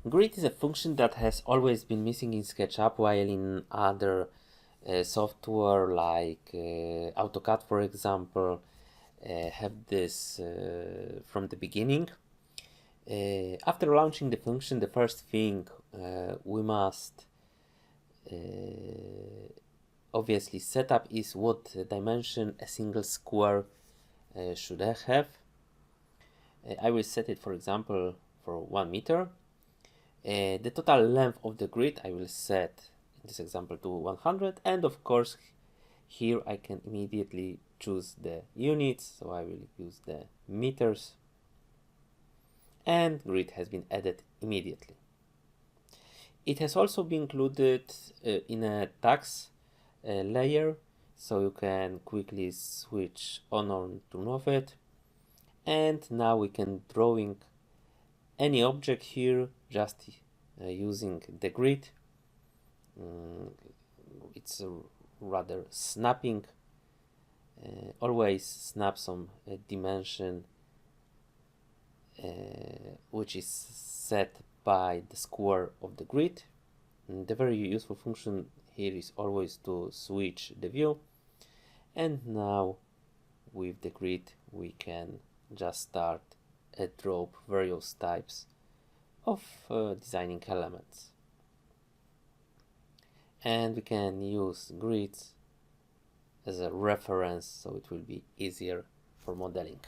Grid is a function that has always been missing in SketchUp, while in other software like AutoCAD, for example, have this from the beginning. After launching the function, the first thing we must obviously set up is what dimension a single square should have. I will set it, for example, for 1 meter. The total length of the grid I will set in this example to 100, and of course here I can immediately choose the units, so I will use the meters, and grid has been added immediately. It has also been included in a tags layer, so you can quickly switch on or turn off it. And now we can drawing any object here just using the grid. It's rather snapping. Always snap some dimension which is set by the square of the grid. And the very useful function here is always to switch the view. And now with the grid we can just start draw various types of designing elements, and we can use grids as a reference, so it will be easier for modeling.